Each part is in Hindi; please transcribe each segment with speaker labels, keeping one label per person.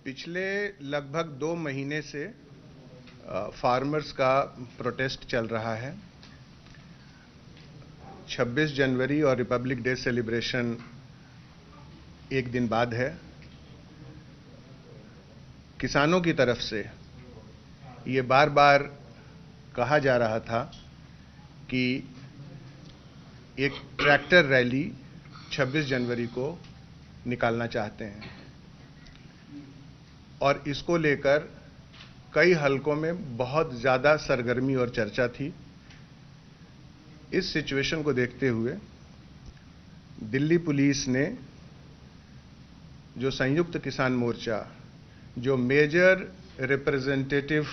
Speaker 1: पिछले लगभग 2 महीने से फार्मर्स का प्रोटेस्ट चल रहा है। 26 जनवरी और रिपब्लिक डे सेलिब्रेशन एक दिन बाद है। किसानों की तरफ से ये बार बार कहा जा रहा था कि एक ट्रैक्टर रैली 26 जनवरी को निकालना चाहते हैं और इसको लेकर कई हलकों में बहुत ज़्यादा सरगर्मी और चर्चा थी। इस सिचुएशन को देखते हुए दिल्ली पुलिस ने जो संयुक्त किसान मोर्चा, जो मेजर रिप्रेजेंटेटिव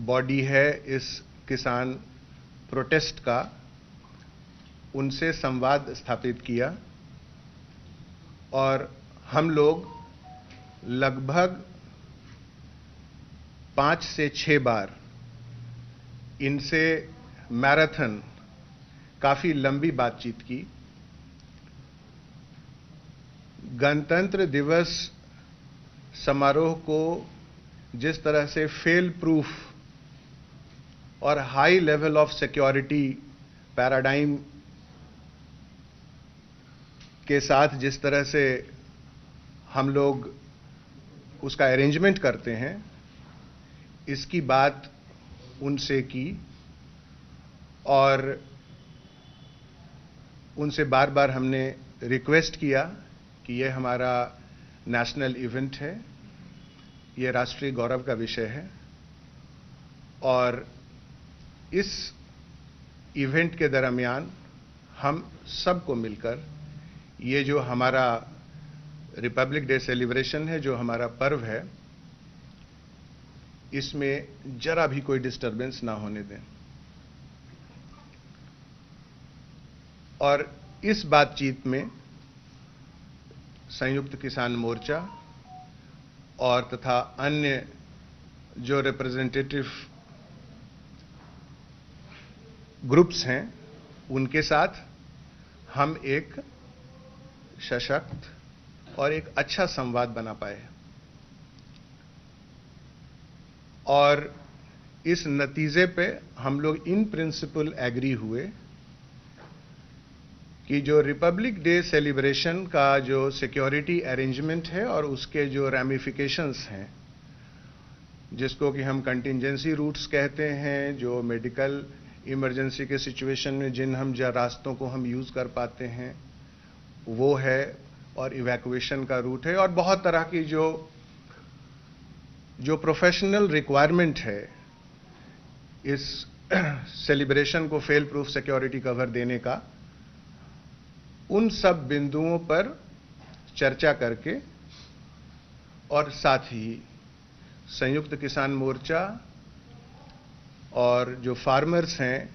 Speaker 1: बॉडी है इस किसान प्रोटेस्ट का, उनसे संवाद स्थापित किया और हम लोग लगभग 5 से 6 बार इनसे मैराथन काफी लंबी बातचीत की। गणतंत्र दिवस समारोह को जिस तरह से फेल प्रूफ और high level of security paradigm के साथ जिस तरह से हम लोग उसका अरेंजमेंट करते हैं, इसकी बात उनसे की और उनसे बार बार हमने रिक्वेस्ट किया कि यह हमारा नेशनल इवेंट है, यह राष्ट्रीय गौरव का विषय है और इस इवेंट के दरमियान हम सबको मिलकर ये जो हमारा रिपब्लिक डे सेलिब्रेशन है, जो हमारा पर्व है, इसमें जरा भी कोई डिस्टरबेंस ना होने दें। और इस बातचीत में संयुक्त किसान मोर्चा और तथा अन्य जो रिप्रेजेंटेटिव ग्रुप्स हैं, उनके साथ हम एक सशक्त और एक अच्छा संवाद बना पाए और इस नतीजे पे हम लोग इन प्रिंसिपल एग्री हुए कि जो रिपब्लिक डे सेलिब्रेशन का जो सिक्योरिटी अरेंजमेंट है और उसके जो रैमिफिकेशंस हैं, जिसको कि हम कंटिंजेंसी रूट्स कहते हैं, जो मेडिकल इमरजेंसी के सिचुएशन में जिन हम रास्तों को हम यूज कर पाते हैं वो है, और इवैक्यूएशन का रूट है, और बहुत तरह की जो प्रोफेशनल रिक्वायरमेंट है इस सेलिब्रेशन को फेल प्रूफ सिक्योरिटी कवर देने का, उन सब बिंदुओं पर चर्चा करके और साथ ही संयुक्त किसान मोर्चा और जो फार्मर्स हैं,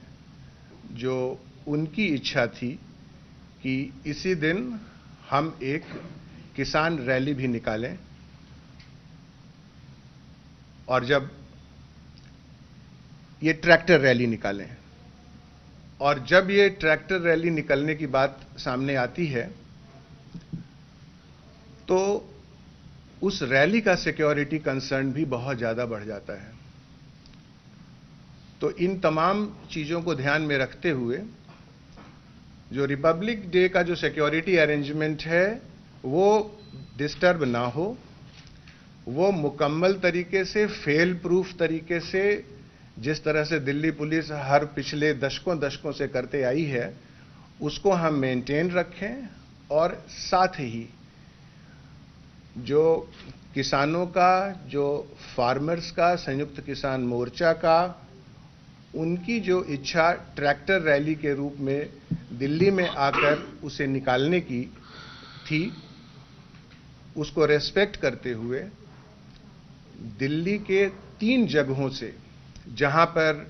Speaker 1: जो उनकी इच्छा थी कि इसी दिन हम एक किसान रैली भी निकालें और जब ये ट्रैक्टर रैली निकालें, और जब ये ट्रैक्टर रैली निकलने की बात सामने आती है तो उस रैली का सिक्योरिटी कंसर्न भी बहुत ज्यादा बढ़ जाता है। तो इन तमाम चीजों को ध्यान में रखते हुए जो रिपब्लिक डे का जो सिक्योरिटी अरेंजमेंट है वो डिस्टर्ब ना हो, वो मुकम्मल तरीके से फेल प्रूफ तरीके से, जिस तरह से दिल्ली पुलिस हर पिछले दशकों से करते आई है, उसको हम मेंटेन रखें और साथ ही जो किसानों का, जो फार्मर्स का, संयुक्त किसान मोर्चा का, उनकी जो इच्छा ट्रैक्टर रैली के रूप में दिल्ली में आकर उसे निकालने की थी, उसको रेस्पेक्ट करते हुए दिल्ली के 3 जगहों से, जहां पर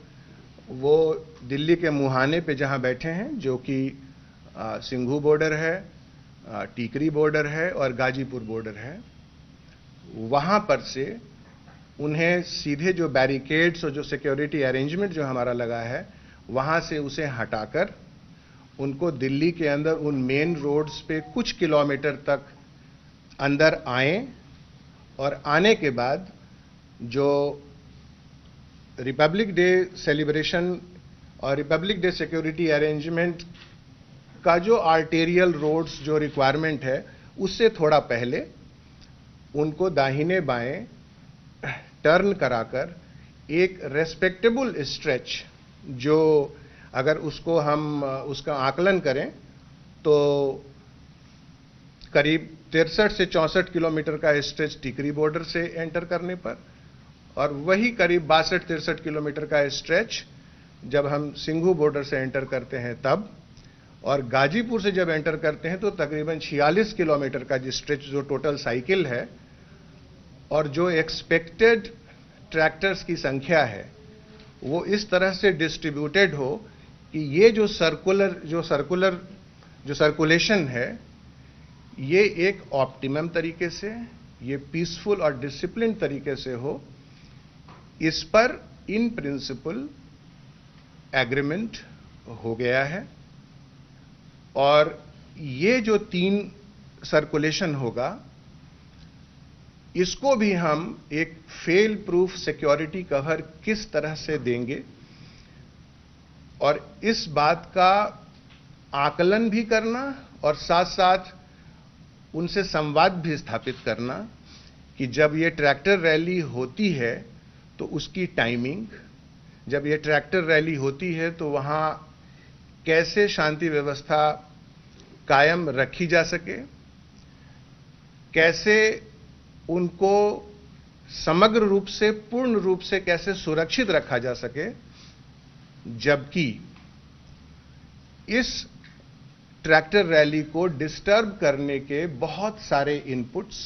Speaker 1: वो दिल्ली के मुहाने पे जहां बैठे हैं, जो कि सिंघू बॉर्डर है, टीकरी बॉर्डर है और गाजीपुर बॉर्डर है, वहां पर से उन्हें सीधे जो बैरिकेड्स और जो सिक्योरिटी अरेंजमेंट जो हमारा लगा है, वहां से उसे हटाकर उनको दिल्ली के अंदर उन मेन रोड्स पे कुछ किलोमीटर तक अंदर आएं और आने के बाद जो रिपब्लिक डे सेलिब्रेशन और रिपब्लिक डे सिक्योरिटी अरेंजमेंट का जो आर्टेरियल रोड्स जो रिक्वायरमेंट है, उससे थोड़ा पहले उनको दाहिने बाएं टर्न कराकर एक रेस्पेक्टेबल स्ट्रेच, जो अगर उसको हम उसका आकलन करें तो करीब 63 से 64 किलोमीटर का स्ट्रेच टिकरी बॉर्डर से एंटर करने पर, और वही करीब 62-63 किलोमीटर का स्ट्रेच जब हम सिंघू बॉर्डर से एंटर करते हैं तब, और गाजीपुर से जब एंटर करते हैं तो तकरीबन 46 किलोमीटर का स्ट्रेच जो टोटल साइकिल है, और जो एक्सपेक्टेड ट्रैक्टर्स की संख्या है वो इस तरह से डिस्ट्रीब्यूटेड हो कि ये जो सर्कुलेशन है ये एक ऑप्टिमम तरीके से, ये पीसफुल और डिसिप्लिन तरीके से हो। इस पर इन प्रिंसिपल एग्रीमेंट हो गया है, और ये जो 3 सर्कुलेशन होगा इसको भी हम एक फेल प्रूफ सिक्योरिटी कवर किस तरह से देंगे, और इस बात का आकलन भी करना और साथ साथ उनसे संवाद भी स्थापित करना कि जब ये ट्रैक्टर रैली होती है तो उसकी टाइमिंग, जब ये ट्रैक्टर रैली होती है तो वहां कैसे शांति व्यवस्था कायम रखी जा सके, कैसे उनको समग्र रूप से, पूर्ण रूप से कैसे सुरक्षित रखा जा सके, जबकि इस ट्रैक्टर रैली को डिस्टर्ब करने के बहुत सारे इनपुट्स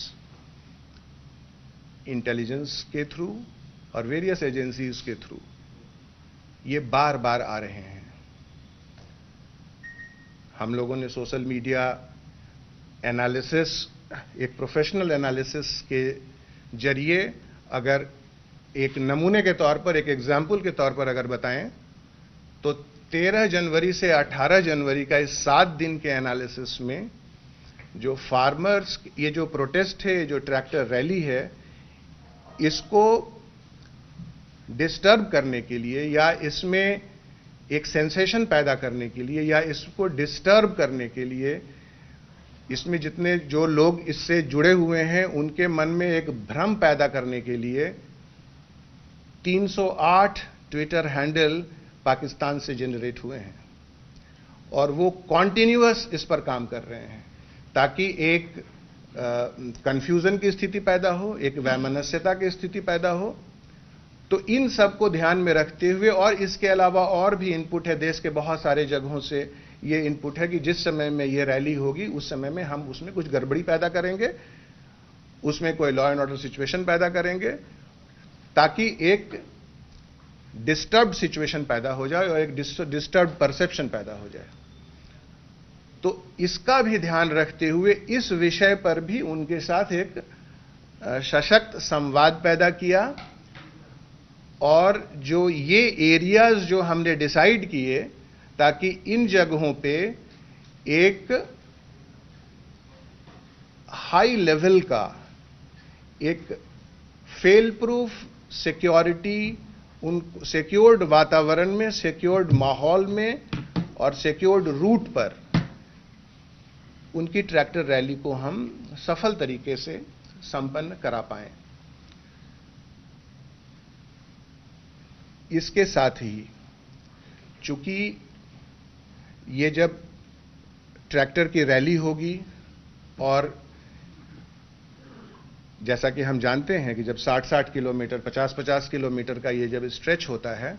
Speaker 1: इंटेलिजेंस के थ्रू और वेरियस एजेंसीज के थ्रू ये बार बार आ रहे हैं। हम लोगों ने सोशल मीडिया एनालिसिस, एक प्रोफेशनल एनालिसिस के जरिए अगर एक नमूने के तौर पर, एक एग्जाम्पल के तौर पर अगर बताएं तो 13 जनवरी से 18 जनवरी का इस 7 दिन के एनालिसिस में जो फार्मर्स, ये जो प्रोटेस्ट है, जो ट्रैक्टर रैली है, इसको डिस्टर्ब करने के लिए या इसमें एक सेंसेशन पैदा करने के लिए या इसको डिस्टर्ब करने के लिए, इसमें जितने जो लोग इससे जुड़े हुए हैं उनके मन में एक भ्रम पैदा करने के लिए 308 ट्विटर हैंडल पाकिस्तान से जनरेट हुए हैं, और वो कॉन्टिन्यूअस इस पर काम कर रहे हैं ताकि एक कंफ्यूजन की स्थिति पैदा हो, एक वैमनस्यता की स्थिति पैदा हो। तो इन सब को ध्यान में रखते हुए, और इसके अलावा और भी इनपुट है, देश के बहुत सारे जगहों से ये इनपुट है कि जिस समय में ये रैली होगी उस समय में हम उसमें कुछ गड़बड़ी पैदा करेंगे, उसमें कोई लॉ एंड ऑर्डर सिचुएशन पैदा करेंगे ताकि एक डिस्टर्ब सिचुएशन पैदा हो जाए और एक डिस्टर्ब परसेप्शन पैदा हो जाए। तो इसका भी ध्यान रखते हुए इस विषय पर भी उनके साथ एक सशक्त संवाद पैदा किया, और जो ये एरियाज जो हमने डिसाइड किए ताकि इन जगहों पे एक हाई लेवल का एक फेल प्रूफ सिक्योरिटी, उन सिक्योर्ड वातावरण में, सिक्योर्ड माहौल में और सिक्योर्ड रूट पर उनकी ट्रैक्टर रैली को हम सफल तरीके से संपन्न करा पाएं। इसके साथ ही चूंकि ये जब ट्रैक्टर की रैली होगी, और जैसा कि हम जानते हैं कि जब 60-60 किलोमीटर, 50-50 किलोमीटर का ये जब स्ट्रेच होता है,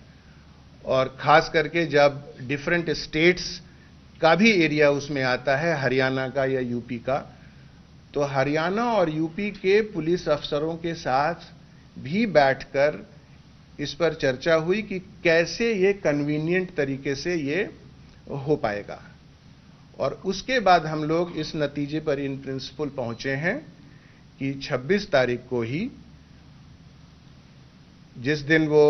Speaker 1: और खास करके जब डिफरेंट स्टेट्स का भी एरिया उसमें आता है, हरियाणा का या यूपी का, तो हरियाणा और यूपी के पुलिस अफसरों के साथ भी बैठकर इस पर चर्चा हुई कि कैसे ये कन्वीनियंट तरीके से ये हो पाएगा। और उसके बाद हम लोग इस नतीजे पर इन प्रिंसिपल पहुंचे हैं कि 26 तारीख को ही, जिस दिन वो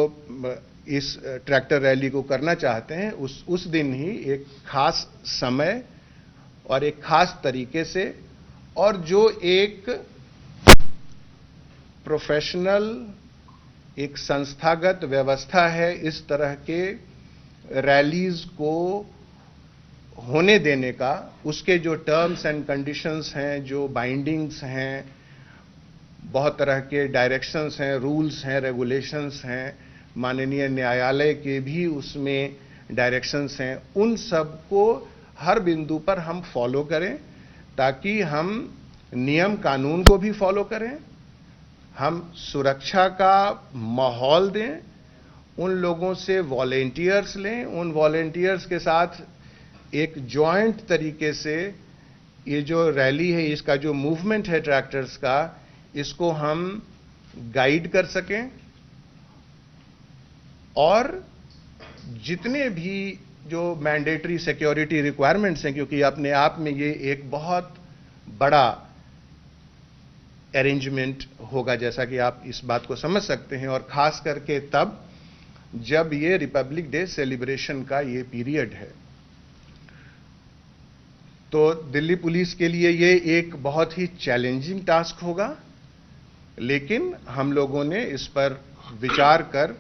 Speaker 1: इस ट्रैक्टर रैली को करना चाहते हैं, उस दिन ही एक खास समय और एक खास तरीके से, और जो एक प्रोफेशनल, एक संस्थागत व्यवस्था है इस तरह के रैलीज को होने देने का। उसके जो टर्म्स एंड कंडीशंस हैं, जो बाइंडिंग्स हैं, बहुत तरह के डायरेक्शंस हैं, रूल्स हैं, रेगुलेशंस हैं, माननीय न्यायालय के भी उसमें डायरेक्शंस हैं, उन सब को हर बिंदु पर हम फॉलो करें, ताकि हम नियम कानून को भी फॉलो करें, हम सुरक्षा का माहौल दें, उन लोगों से वॉलेंटियर्स लें, उन वॉलेंटियर्स के साथ एक जॉइंट तरीके से ये जो रैली है, इसका जो मूवमेंट है ट्रैक्टर्स का, इसको हम गाइड कर सकें, और जितने भी जो मैंडेटरी सिक्योरिटी रिक्वायरमेंट्स हैं, क्योंकि अपने आप में ये एक बहुत बड़ा अरेंजमेंट होगा, जैसा कि आप इस बात को समझ सकते हैं, और खास करके तब जब ये रिपब्लिक डे सेलिब्रेशन का ये पीरियड है। तो दिल्ली पुलिस के लिए ये एक बहुत ही चैलेंजिंग टास्क होगा, लेकिन हम लोगों ने इस पर विचार कर,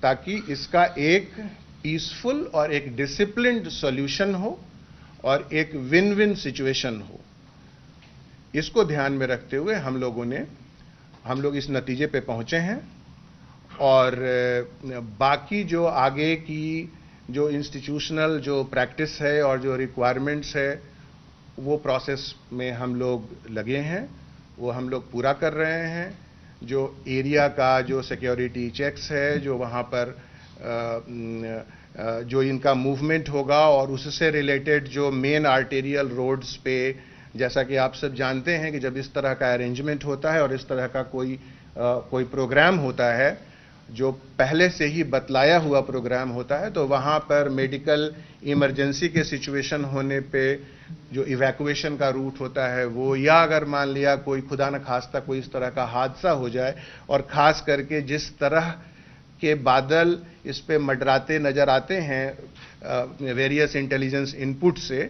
Speaker 1: ताकि इसका एक पीसफुल और एक डिसिप्लिन्ड सॉल्यूशन हो और एक विन विन सिचुएशन हो, इसको ध्यान में रखते हुए हम लोग इस नतीजे पे पहुंचे हैं। और बाकी जो आगे की जो इंस्टीट्यूशनल जो प्रैक्टिस है और जो रिक्वायरमेंट्स है, वो प्रोसेस में हम लोग लगे हैं, वो हम लोग पूरा कर रहे हैं। जो एरिया का जो सिक्योरिटी चेक्स है, जो वहाँ पर जो इनका मूवमेंट होगा, और उससे रिलेटेड जो मेन आर्टेरियल रोड्स पे, जैसा कि आप सब जानते हैं कि जब इस तरह का अरेंजमेंट होता है और इस तरह का कोई प्रोग्राम होता है, जो पहले से ही बतलाया हुआ प्रोग्राम होता है, तो वहाँ पर मेडिकल इमरजेंसी के सिचुएशन होने पे जो इवैक्यूएशन का रूट होता है वो, या अगर मान लिया कोई खुदा न खास्ता कोई इस तरह का हादसा हो जाए, और खास करके जिस तरह के बादल इस पे मंडराते नजर आते हैं वेरियस इंटेलिजेंस इनपुट से,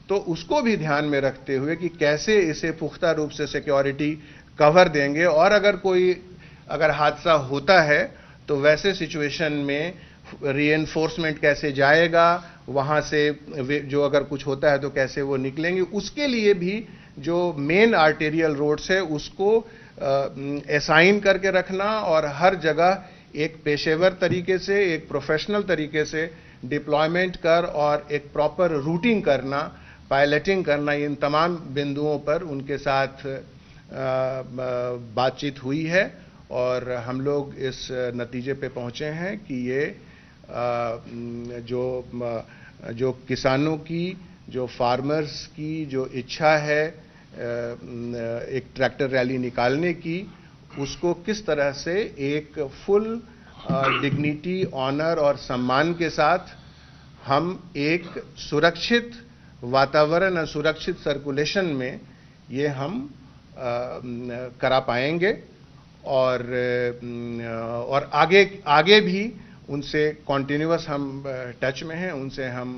Speaker 1: तो उसको भी ध्यान में रखते हुए कि कैसे इसे पुख्ता रूप से सिक्योरिटी कवर देंगे, और अगर हादसा होता है तो वैसे सिचुएशन में रीएनफोर्समेंट कैसे जाएगा, वहां से जो अगर कुछ होता है तो कैसे वो निकलेंगे, उसके लिए भी जो मेन आर्टेरियल रोड्स है उसको असाइन करके रखना, और हर जगह एक पेशेवर तरीके से, एक प्रोफेशनल तरीके से डिप्लॉयमेंट कर और एक प्रॉपर रूटिंग करना, पायलटिंग करना, इन तमाम बिंदुओं पर उनके साथ बातचीत हुई है, और हम लोग इस नतीजे पे पहुंचे हैं कि ये जो किसानों की, जो फार्मर्स की जो इच्छा है एक ट्रैक्टर रैली निकालने की, उसको किस तरह से एक फुल डिग्निटी, ऑनर और सम्मान के साथ हम एक सुरक्षित वातावरण और सुरक्षित सर्कुलेशन में ये हम करा पाएंगे। और आगे भी उनसे कॉन्टिन्यूअस हम टच में हैं, उनसे हम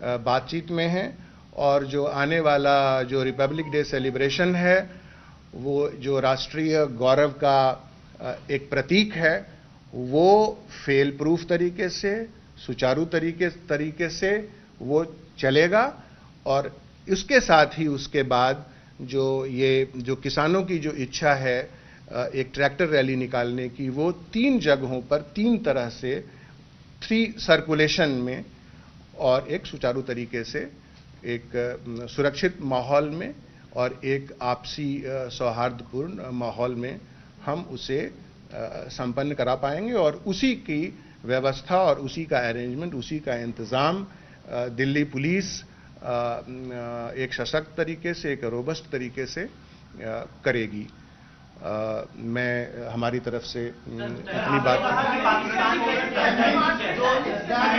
Speaker 1: बातचीत में हैं, और जो आने वाला जो रिपब्लिक डे सेलिब्रेशन है, वो जो राष्ट्रीय गौरव का एक प्रतीक है, वो फेल प्रूफ तरीके से, सुचारू तरीके से वो चलेगा। और इसके साथ ही उसके बाद जो किसानों की जो इच्छा है एक ट्रैक्टर रैली निकालने की, वो 3 जगहों पर 3 तरह से 3 सर्कुलेशन में और एक सुचारू तरीके से, एक सुरक्षित माहौल में और एक आपसी सौहार्दपूर्ण माहौल में हम उसे संपन्न करा पाएंगे। और उसी की व्यवस्था और उसी का अरेंजमेंट, उसी का इंतज़ाम दिल्ली पुलिस एक सशक्त तरीके से, एक रोबस्ट तरीके से करेगी। मैं हमारी तरफ से इतनी बात,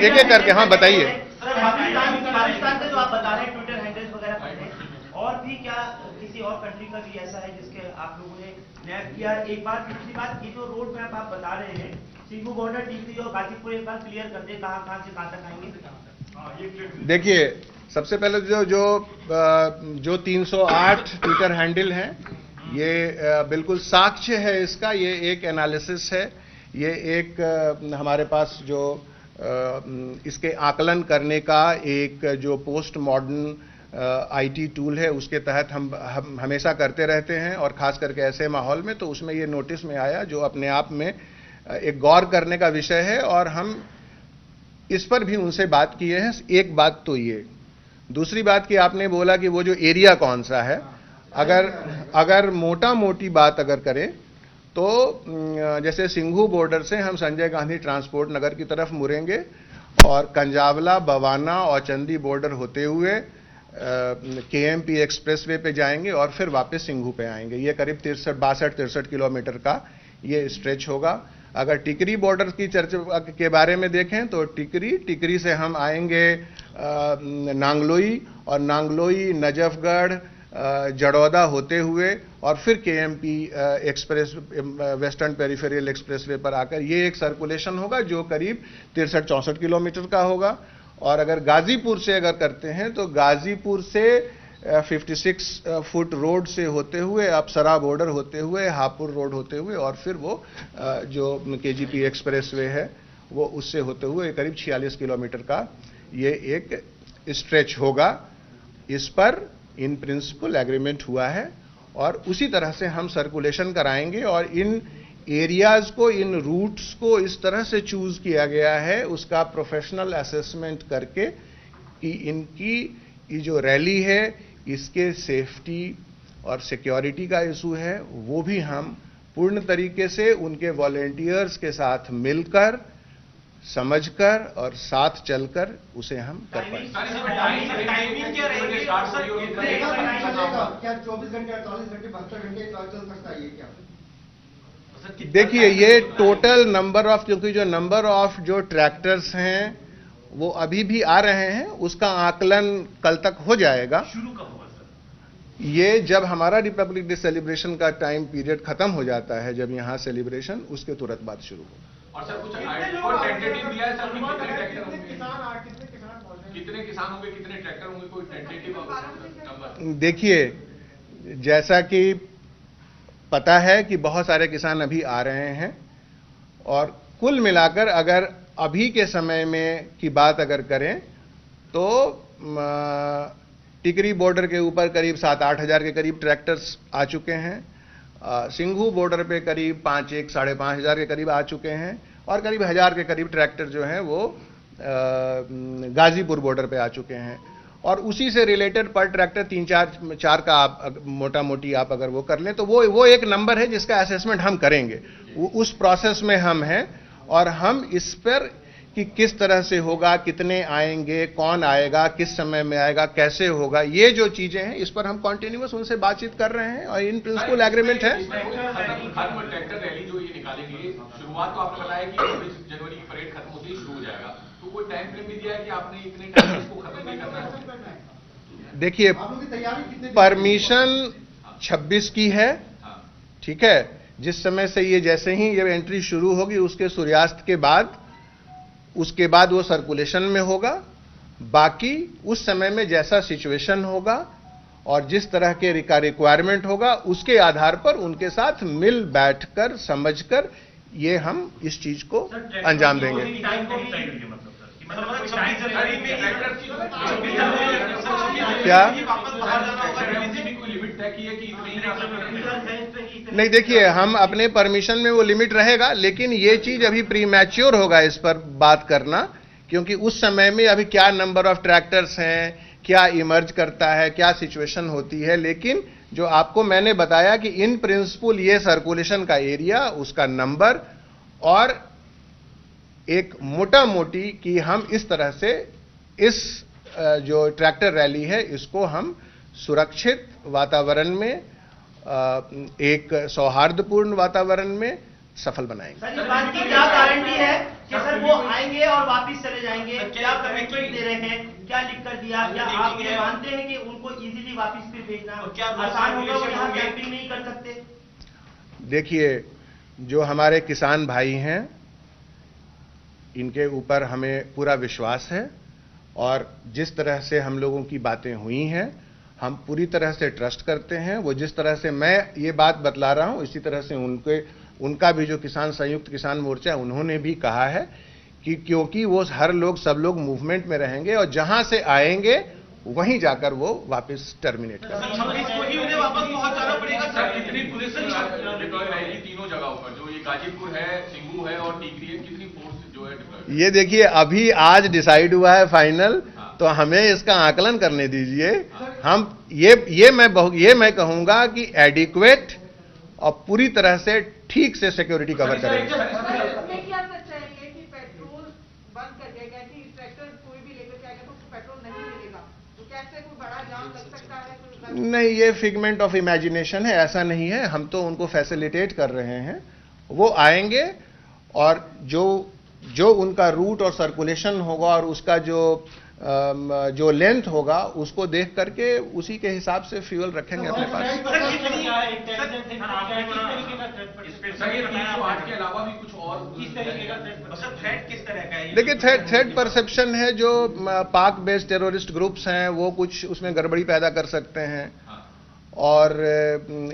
Speaker 1: एक एक करके, हाँ बताइए।
Speaker 2: पाकिस्तान का जो आप बता रहे हैं ट्विटर हैंडल्स वगैरह पढ़ने, और भी क्या किसी और कंट्री का भी ऐसा है जिसके आप लोगों ने नैप किया? एक बात, दूसरी बात, ये जो रोड मैप आप बता रहे हैं, सिंघू बॉर्डर, टीकरी और गाजीपुर, एक बार क्लियर कर दे कहां से कहां तक आएंगे।
Speaker 1: देखिए, सबसे पहले जो 308 ट्विटर हैंडल हैं, ये बिल्कुल साक्ष्य है इसका, ये एक एनालिसिस है, ये एक हमारे पास जो इसके आकलन करने का एक जो पोस्ट मॉडर्न आईटी टूल है, उसके तहत हम हमेशा करते रहते हैं, और खास करके ऐसे माहौल में, तो उसमें ये नोटिस में आया, जो अपने आप में एक गौर करने का विषय है, और हम इस पर भी उनसे बात किए हैं। एक बात तो ये, दूसरी बात कि आपने बोला कि वो जो एरिया कौन सा है, अगर मोटा मोटी बात अगर करें तो जैसे सिंघू बॉर्डर से हम संजय गांधी ट्रांसपोर्ट नगर की तरफ मुड़ेंगे, और कंजावला, बवाना और चंदी बॉर्डर होते हुए केएमपी एक्सप्रेसवे पे जाएंगे, और फिर वापस सिंघू पे आएंगे। ये करीब 62-63 किलोमीटर का ये स्ट्रेच होगा। अगर टिकरी बॉर्डर की चर्चा के बारे में देखें तो टिकरी से हम आएंगे नांगलोई, और नांगलोई, नजफगढ़, जड़ौदा होते हुए, और फिर KMP express western peripheral expressway पर आकर ये एक सर्कुलेशन होगा जो करीब 63-64 किलोमीटर का होगा। और अगर गाजीपुर से अगर करते हैं तो गाजीपुर से 56 फुट रोड से होते हुए, अप्सरा बॉर्डर होते हुए, हापुड़ रोड होते हुए, और फिर वो जो केजीपी एक्सप्रेसवे है वो उससे होते हुए करीब 46 किलोमीटर का ये एक स्ट्रेच होगा। इस पर इन प्रिंसिपल एग्रीमेंट हुआ है, और उसी तरह से हम सर्कुलेशन कराएंगे, और इन एरियाज को, इन रूट्स को इस तरह से चूज किया गया है, उसका प्रोफेशनल असेसमेंट करके कि इनकी ये जो रैली है इसके सेफ्टी और सिक्योरिटी का इशू है, वो भी हम पूर्ण तरीके से उनके वॉलेंटियर्स के साथ मिलकर, समझकर और साथ चलकर उसे हम कर पाएंगे।
Speaker 2: टाइमिंग क्या रहेगी?
Speaker 3: क्या 24 घंटे, 48 घंटे, 72 घंटे चल सकता है ये क्या?
Speaker 1: देखिए, ये टोटल नंबर ऑफ, क्योंकि जो नंबर ऑफ जो ट्रैक्टर्स हैं वो अभी भी आ रहे हैं, उसका आकलन कल तक हो जाएगा।
Speaker 2: शुरू कब होगा सर?
Speaker 1: ये जब हमारा रिपब्लिक डे सेलिब्रेशन का टाइम पीरियड खत्म हो जाता है, जब यहां सेलिब्रेशन, उसके तुरंत बाद शुरू होगा।
Speaker 4: और सर कुछ टेंटेटिव दिया है सर, कितने किसान होंगे, कितने ट्रैक्टर होंगे, कोई टेंटेटिव नंबर?
Speaker 1: देखिए, जैसा कि पता है कि बहुत सारे किसान अभी आ रहे हैं, और कुल मिलाकर अगर अभी के समय में की बात अगर करें तो टिकरी बॉर्डर के ऊपर करीब 7-8 हज़ार के करीब ट्रैक्टर्स आ चुके हैं। सिंघू बॉर्डर पे करीब 5-5.5 हज़ार के करीब आ चुके हैं, और करीब 1000 के करीब ट्रैक्टर जो हैं वो गाजीपुर बॉर्डर पे आ चुके हैं। और उसी से रिलेटेड पर ट्रैक्टर 3-4 का आप मोटा मोटी आप अगर वो कर लें तो वो एक नंबर है जिसका असेसमेंट हम करेंगे। उस प्रोसेस में हम हैं, और हम इस पर कि किस तरह से होगा, कितने आएंगे, कौन आएगा, किस समय में आएगा, कैसे होगा, ये जो चीजें हैं इस पर हम कॉन्टिन्यूअस उनसे बातचीत कर रहे हैं, और इन प्रिंसिपल एग्रीमेंट है।
Speaker 4: खत्म ट्रैक्टर रैली जो ये निकालेंगे, शुरुआत तो आपने बताया कि 26 जनवरी की परेड खत्म होती ही शुरू हो जाएगा, तो कोई टाइम फ्रेम भी दिया है कि आपने इतने टाइम इसको खत्म नहीं करना है?
Speaker 1: देखिए, परमिशन 26 की है, ठीक है। जिस समय से ये, जैसे ही ये एंट्री शुरू होगी उसके सूर्यास्त के बाद, उसके बाद वो सर्कुलेशन में होगा। बाकी उस समय में जैसा सिचुएशन होगा और जिस तरह के रिक्वायरमेंट होगा, उसके आधार पर उनके साथ मिल बैठकर, समझकर ये हम इस चीज को अंजाम देंगे। क्या नहीं, देखिए, हम अपने परमिशन में वो लिमिट रहेगा, लेकिन ये चीज अभी प्री मैच्योर होगा इस पर बात करना, क्योंकि उस समय में अभी क्या नंबर ऑफ ट्रैक्टर्स हैं, क्या इमर्ज करता है, क्या सिचुएशन होती है। लेकिन जो आपको मैंने बताया कि इन प्रिंसिपल ये सर्कुलेशन का एरिया, उसका नंबर, और एक मोटा मोटी कि हम इस तरह से इस जो ट्रैक्टर रैली है इसको हम सुरक्षित वातावरण में, एक सौहार्दपूर्ण वातावरण में सफल बनाएंगे।
Speaker 2: सर, इस बात की क्या गारंटी है कि सर वो आएंगे और वापस चले जाएंगे? क्या कमिटमेंट दे रहे हैं, क्या लिख कर दिया? क्या आप ये मानते हैं कि उनको इजीली वापस फिर भेजना आसान होगा, वो यहाँ कैंपिंग नहीं कर सकते?
Speaker 1: देखिए, जो हमारे किसान भाई हैं इनके ऊपर हमें पूरा विश्वास है, और जिस तरह से हम लोगों की बातें हुई हैं, हम पूरी तरह से ट्रस्ट करते हैं। वो जिस तरह से मैं ये बात बतला रहा हूं, इसी तरह से उनका भी जो संयुक्त किसान मोर्चा, उन्होंने भी कहा है कि क्योंकि वो सब लोग मूवमेंट में रहेंगे और जहां से आएंगे वहीं जाकर वो वापस टर्मिनेट करेंगे।
Speaker 2: 26 को ही उन्हें वापस पहुंच जाना पड़ेगा।
Speaker 4: सर, कितनी पुलिस डिप्लॉय रहेगी तीनों जगहों पर, जो ये गाजीपुर है, सिंगू है और टीकरी है, कितनी फोर्स जो है डिप्लॉय?
Speaker 1: ये देखिए, अभी आज डिसाइड हुआ है फाइनल, तो हमें इसका आकलन करने दीजिए। हम ये मैं कहूंगा कि एडिक्वेट और पूरी तरह से ठीक से सिक्योरिटी कवर करेंगे।
Speaker 5: इसमें क्या सच्चाई है कि पेट्रोल बंद कर दिया गया कि ट्रैक्टर कोई भी लेकर के आएगा तो उसको पेट्रोल नहीं मिलेगा, तो कैसे कोई बड़ा जाम लग सकता है?
Speaker 1: नहीं, ये फिगमेंट ऑफ इमेजिनेशन है, ऐसा नहीं है। हम तो उनको फैसिलिटेट कर रहे हैं, वो आएंगे और जो उनका रूट और सर्कुलेशन होगा और उसका जो लेंथ होगा, उसको देख करके उसी के हिसाब से फ्यूल रखेंगे अपने पास।
Speaker 4: सर, ये 308 के अलावा भी कुछ और
Speaker 2: किस तरीके का थ्रेट किस तरह का है?
Speaker 1: देखिए, थ्रेट परसेप्शन है, जो पाक बेस्ड टेररिस्ट ग्रुप्स हैं वो कुछ उसमें गड़बड़ी पैदा कर सकते हैं, और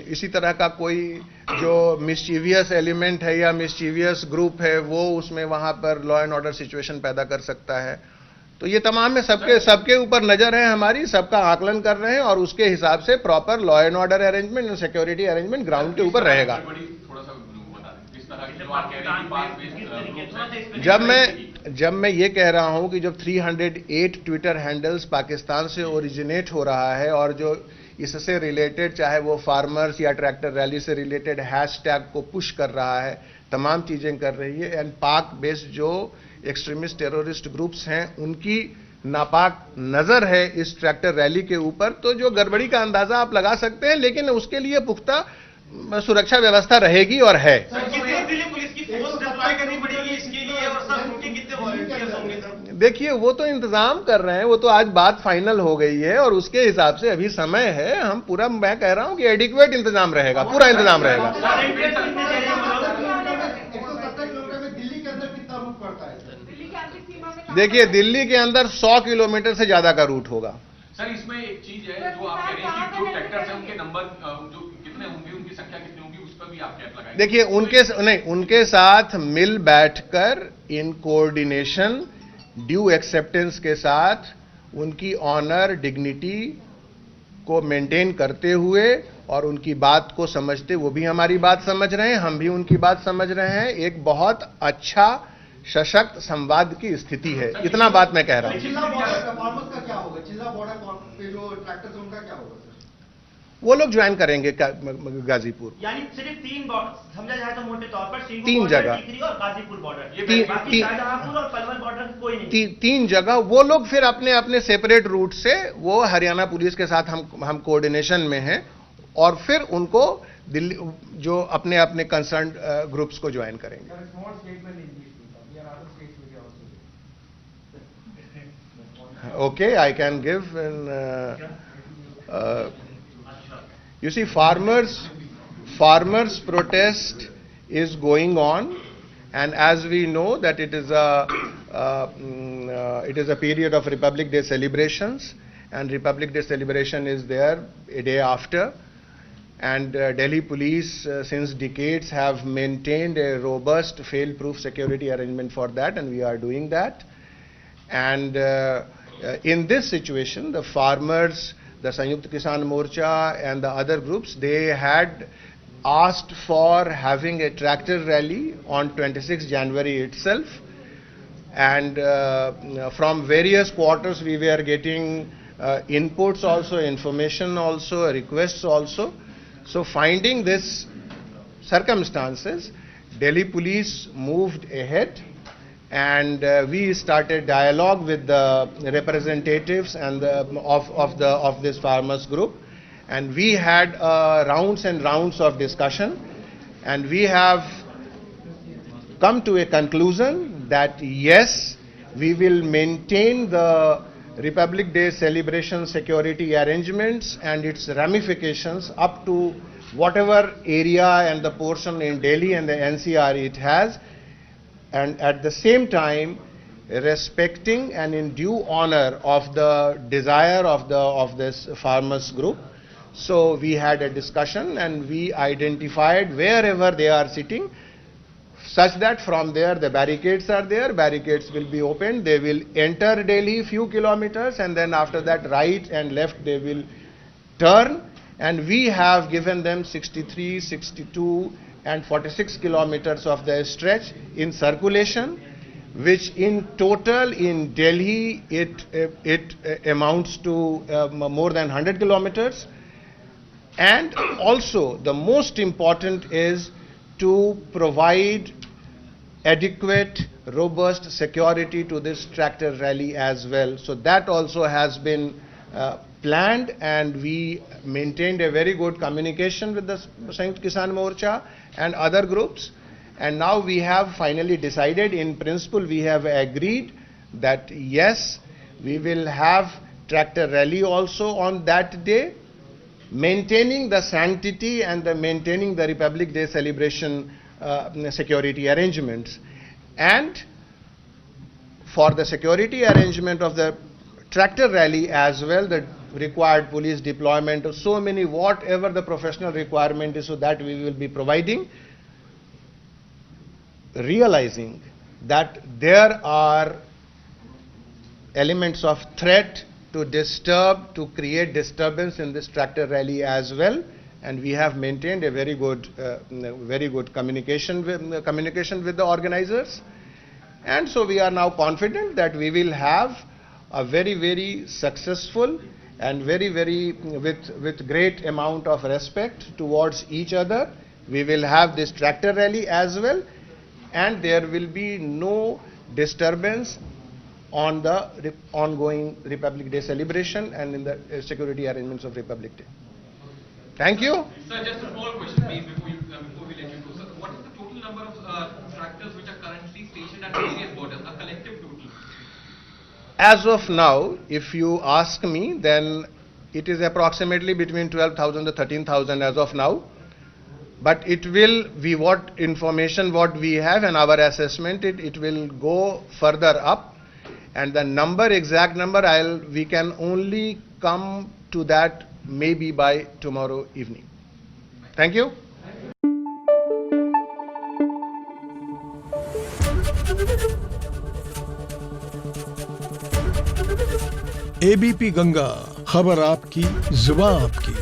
Speaker 1: इसी तरह का कोई जो मिस्चीवियस एलिमेंट है या मिस्चीवियस ग्रुप है वो उसमें वहां पर लॉ एंड ऑर्डर सिचुएशन पैदा कर सकता है। तो ये तमाम में सबके ऊपर नजर है हमारी, सबका आकलन कर रहे हैं और उसके हिसाब से proper law and order arrangement और सिक्योरिटी अरेंजमेंट ग्राउंड के ऊपर रहेगा।
Speaker 4: थोड़ा सा बता दें किस तरह की जो आप कह रहे हैं पास
Speaker 1: जब मैं ये कह रहा हूं कि जब 308 ट्विटर हैंडल्स पाकिस्तान से ओरिजिनेट हो रहा है और जो इससे रिलेटेड, चाहे वो फार्मर्स या ट्रैक्टर रैली से रिलेटेड हैशटैग को पुश कर रहा है, तमाम चीजें कर रही है, एंड पाक बेस्ड जो एक्सट्रीमिस्ट टेररिस्ट ग्रुप्स हैं उनकी नापाक नजर है इस ट्रैक्टर रैली के ऊपर, तो जो गड़बड़ी का अंदाजा आप लगा सकते हैं, लेकिन उसके लिए पुख्ता सुरक्षा व्यवस्था रहेगी और है।
Speaker 2: दिल्ली पुलिस की फोर्स डिप्लॉय करनी पड़ेगी इसके लिए, और सर उनके कितने वॉलंटियर्स होंगे सर?
Speaker 1: देखिए, वो तो इंतजाम कर रहे हैं, वो तो आज बात फाइनल हो गई है और उसके हिसाब से अभी समय है। हम पूरा, मैं कह रहा हूं कि एडिक्वेट इंतजाम रहेगा, पूरा इंतजाम रहेगा।
Speaker 3: 170 किलोमीटर में दिल्ली के अंदर कितना रूट पड़ता है?
Speaker 5: दिल्ली की आंतरिक सीमा में
Speaker 1: देखिए, दिल्ली के अंदर 100 किलोमीटर से ज्यादा का रूट होगा।
Speaker 4: सर, इसमें एक चीज है जो आप कह रहे हैं कि जो ट्रैक्टर्स हैं उनके नंबर जो कितने होंगे, उनकी संख्या कितनी होगी, उस पर भी आप कैप लगाएंगे?
Speaker 1: देखिए, उनके साथ मिल बैठकर इन कोऑर्डिनेशन, ड्यू एक्सेप्टेंस के साथ, उनकी ऑनर, डिग्निटी को मेंटेन करते हुए और उनकी बात को समझते, वो भी हमारी बात समझ रहे हैं, हम भी उनकी बात समझ रहे हैं। एक बहुत अच्छा सशक्त संवाद की स्थिति है, इतना बात मैं कह रहा हूं।
Speaker 3: चिल्ला बॉर्डर फार्मर्स का क्या होगा? चिल्ला बॉर्डर पे जो ट्रैक्टर्स हैं उनका क्या होगा सर?
Speaker 1: वो लोग ज्वाइन करेंगे गाजीपुर।
Speaker 2: यानी सिर्फ 3 बॉर्डर समझा जाए तो मोटे तौर पर, सिंगू
Speaker 1: 3
Speaker 2: बॉर्डर,
Speaker 1: जगह,
Speaker 2: टीकरी और गाजीपुर बॉर्डर, ये
Speaker 1: तीन-
Speaker 2: बाकी
Speaker 1: तीन-
Speaker 2: शाहजहांपुर और पलवल बॉर्डर कोई नहीं।
Speaker 1: 3 जगह वो लोग फिर अपने अपने सेपरेट रूट से, वो हरियाणा पुलिस के साथ हम कोऑर्डिनेशन में हैं और फिर उनको दिल्ली जो अपने अपने कंसर्न ग्रुप्स को ज्वाइन करेंगे। Okay, I can give you see, farmers protest is going on, and as we know that it is a period of Republic Day celebrations, and Republic Day celebration is there a day after, and Delhi police since decades have maintained a robust fail-proof security arrangement for that, and we are doing that. And in this situation, the farmers, the Sanyukt Kisan Morcha and the other groups, they had asked for having a tractor rally on 26 January itself, and from various quarters we were getting inputs also, information also, requests also. So finding this circumstances, Delhi police moved ahead, and we started dialogue with the representatives and of this farmers group, and we had rounds and rounds of discussion, and we have come to a conclusion that yes, we will maintain the Republic Day celebration security arrangements and its ramifications up to whatever area and the portion in Delhi and the NCR it has. And at the same time, respecting and in due honor of the desire of this farmers group. So we had a discussion and we identified wherever they are sitting, such that from there the barricades are there, barricades will be opened, they will enter Delhi few kilometers, and then after that right and left they will turn, and we have given them 63, 62 and 46 kilometers of the stretch in circulation, which in total in Delhi it amounts to more than 100 kilometers. And also the most important is to provide adequate, robust security to this tractor rally as well. So that also has been planned, and we maintained a very good communication with the Sanयुkt Kisan Morcha and other groups. And now we have finally decided, in principle we have agreed that yes, we will have tractor rally also on that day, maintaining the sanctity and maintaining the Republic Day celebration security arrangements. And for the security arrangement of the tractor rally as well, the required police deployment of so many, whatever the professional requirement is, so that we will be providing, realizing that there are elements of threat to disturb, to create disturbance in this tractor rally as well, and we have maintained a very good communication with the organizers. And so we are now confident that we will have a very, very successful and with great amount of respect towards each other. We will have this tractor rally as well, and there will be no disturbance on the ongoing Republic Day celebration and in the security arrangements of Republic Day. Thank you.
Speaker 4: Sir, just a small question, please, before we let you go. Sir, what is the total number of tractors which are currently stationed at various borders, a collective total?
Speaker 1: As of now, if you ask me, then it is approximately between 12,000 to 13,000 as of now. But it will be what we have and our assessment, it will go further up. And the exact number, we can only come to that maybe by tomorrow evening. Thank you.
Speaker 6: ABP Ganga, खबर आपकी, जुबान आपकी।